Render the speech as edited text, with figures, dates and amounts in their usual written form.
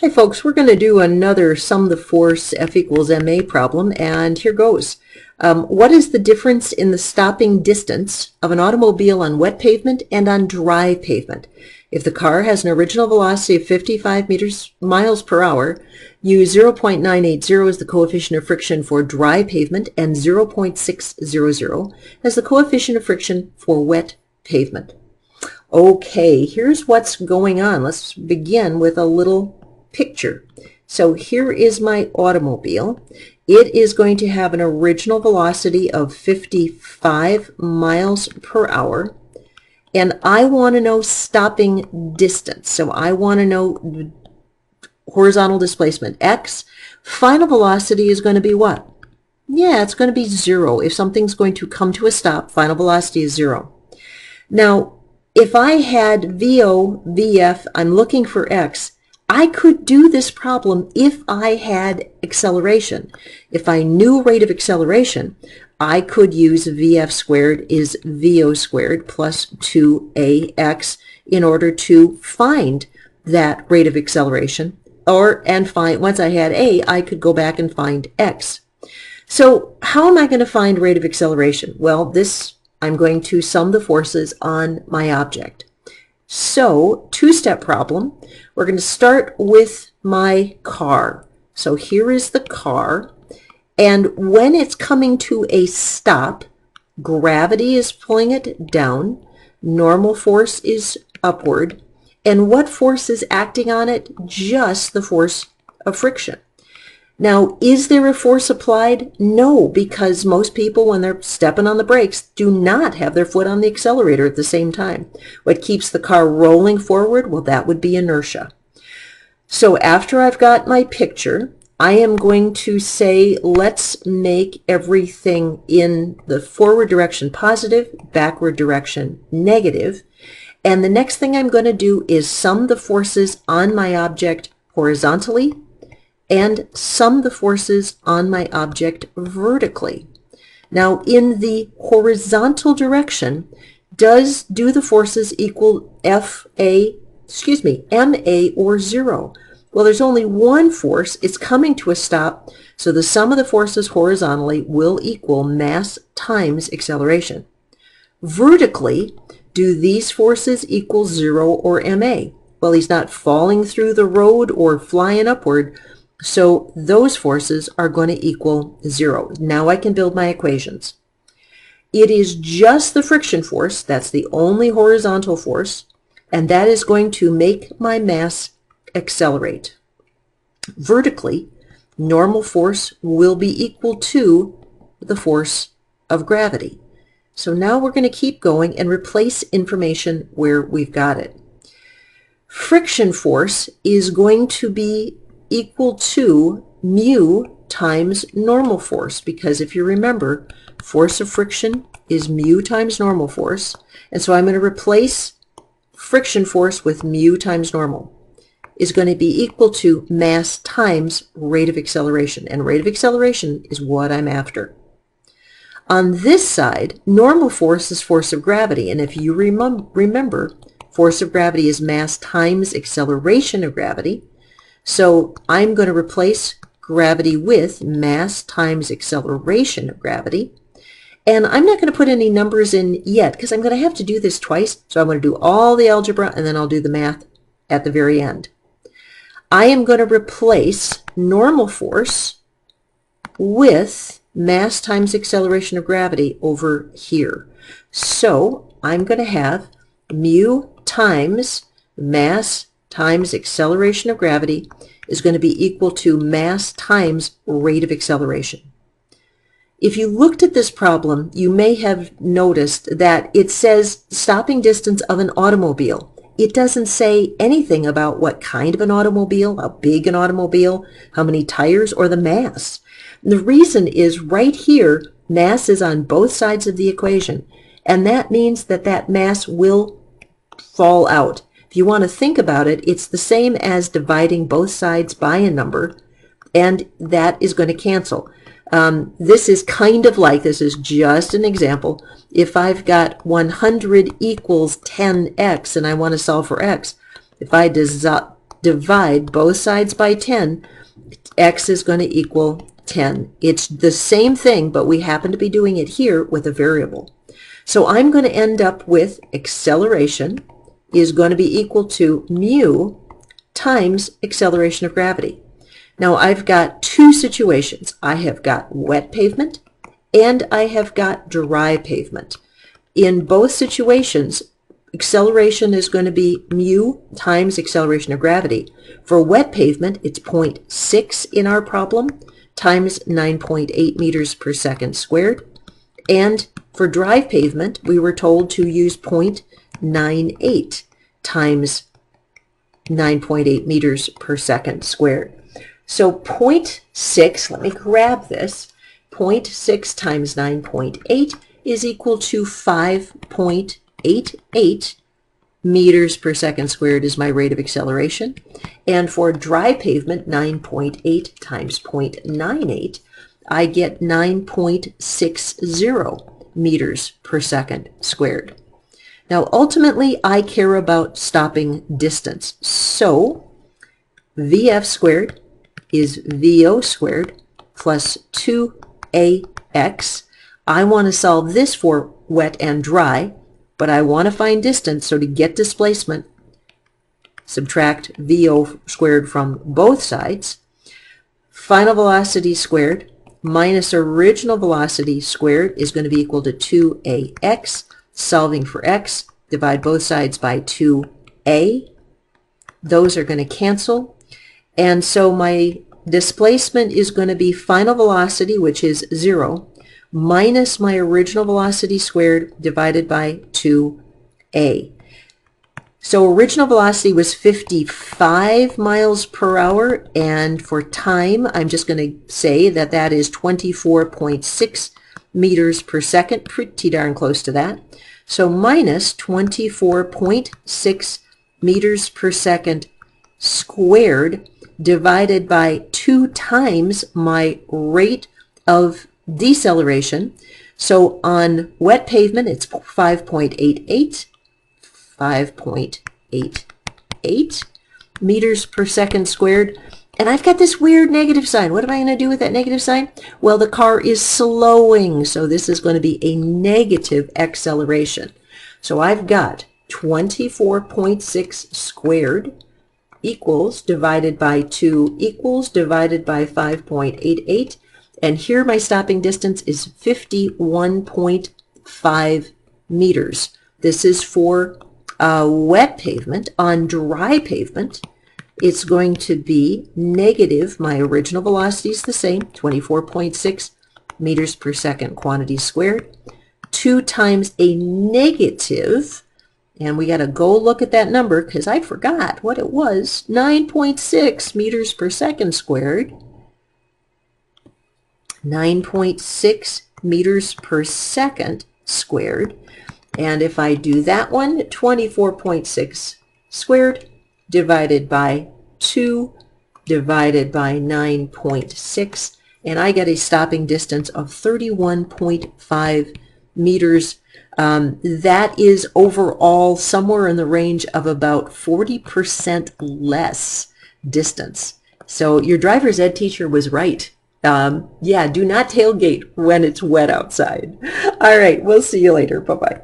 Hi folks, we're going to do another sum the force F equals ma problem, and here goes. What is the difference in the stopping distance of an automobile on wet pavement and on dry pavement? If the car has an original velocity of 55 miles per hour, use 0.980 as the coefficient of friction for dry pavement and 0.600 as the coefficient of friction for wet pavement. Okay, here's what's going on. Let's begin with a little picture. So here is my automobile. It is going to have an original velocity of 55 miles per hour, and I want to know stopping distance. So I want to know horizontal displacement x. Final velocity is going to be what? Yeah, it's going to be 0. If something's going to come to a stop, final velocity is 0. Now, if I had VO, VF, I'm looking for x, I could do this problem if I had acceleration. If I knew rate of acceleration, I could use VF squared is VO squared plus 2AX in order to find that rate of acceleration. Once I had A, I could go back and find X. So how am I going to find rate of acceleration? Well, I'm going to sum the forces on my object. So, two-step problem. We're going to start with my car. So here is the car, and when it's coming to a stop, gravity is pulling it down, normal force is upward, and what force is acting on it? Just the force of friction. Now, is there a force applied? No, because most people, when they're stepping on the brakes, do not have their foot on the accelerator at the same time. What keeps the car rolling forward? Well, that would be inertia. So after I've got my picture, I am going to say, let's make everything in the forward direction positive, backward direction negative. And the next thing I'm going to do is sum the forces on my object horizontally and sum the forces on my object vertically. Now, in the horizontal direction, do the forces equal MA or 0? Well, there's only one force. It's coming to a stop, so the sum of the forces horizontally will equal mass times acceleration. Vertically, do these forces equal 0 or MA? Well, he's not falling through the road or flying upward, so those forces are going to equal 0. Now I can build my equations. It is just the friction force, that's the only horizontal force, and that is going to make my mass accelerate. Vertically, normal force will be equal to the force of gravity. So now we're going to keep going and replace information where we've got it. Friction force is going to be equal to mu times normal force, because if you remember, force of friction is mu times normal force, and so I'm going to replace friction force with mu times normal is going to be equal to mass times rate of acceleration, and rate of acceleration is what I'm after. On this side, normal force is force of gravity, and if you remember, force of gravity is mass times acceleration of gravity. So I'm going to replace gravity with mass times acceleration of gravity. And I'm not going to put any numbers in yet because I'm going to have to do this twice. So I'm going to do all the algebra and then I'll do the math at the very end. I am going to replace normal force with mass times acceleration of gravity over here. So I'm going to have mu times mass times acceleration of gravity is going to be equal to mass times rate of acceleration. If you looked at this problem, you may have noticed that it says stopping distance of an automobile. It doesn't say anything about what kind of an automobile, how big an automobile, how many tires, or the mass. And the reason is right here, mass is on both sides of the equation, and that means that that mass will fall out. If you want to think about it, it's the same as dividing both sides by a number, and that is going to cancel. This is kind of like, this is just an example. If I've got 100 equals 10x and I want to solve for x, if I divide both sides by 10, x is going to equal 10. It's the same thing, but we happen to be doing it here with a variable. So I'm going to end up with acceleration is going to be equal to mu times acceleration of gravity. Now I've got two situations. I have got wet pavement and I have got dry pavement. In both situations, acceleration is going to be mu times acceleration of gravity. For wet pavement, it's 0.6 in our problem times 9.8 meters per second squared. And for dry pavement, we were told to use 0.98 times 9.8 meters per second squared. So 0.6, let me grab this, 0.6 times 9.8 is equal to 5.88 meters per second squared is my rate of acceleration. And for dry pavement, 9.8 times 0.98, I get 9.60 meters per second squared. Now, ultimately, I care about stopping distance. So, VF squared is VO squared plus 2AX. I want to solve this for wet and dry, but I want to find distance, so to get displacement, subtract VO squared from both sides. Final velocity squared minus original velocity squared is going to be equal to 2AX. Solving for x, divide both sides by 2a. Those are going to cancel. And so my displacement is going to be final velocity, which is 0, minus my original velocity squared divided by 2a. So original velocity was 55 miles per hour, and for time, I'm just going to say that that is 24.6 meters per second, pretty darn close to that. So minus 24.6 meters per second squared divided by 2 times my rate of deceleration. So on wet pavement, it's 5.88 meters per second squared. And I've got this weird negative sign. What am I going to do with that negative sign? Well, the car is slowing, so this is going to be a negative acceleration. So I've got 24.6 squared equals divided by 2 equals divided by 5.88. And here my stopping distance is 51.5 meters. This is for wet pavement. On dry pavement, it's going to be negative, my original velocity is the same, 24.6 meters per second quantity squared, 2 times a negative, and we got to go look at that number because I forgot what it was, 9.6 meters per second squared, 9.6 meters per second squared, and if I do that one, 24.6 squared divided by 2 divided by 9.6, and I get a stopping distance of 31.5 meters. That is overall somewhere in the range of about 40% less distance. So your driver's ed teacher was right. Yeah, do not tailgate when it's wet outside. All right, we'll see you later. Bye-bye.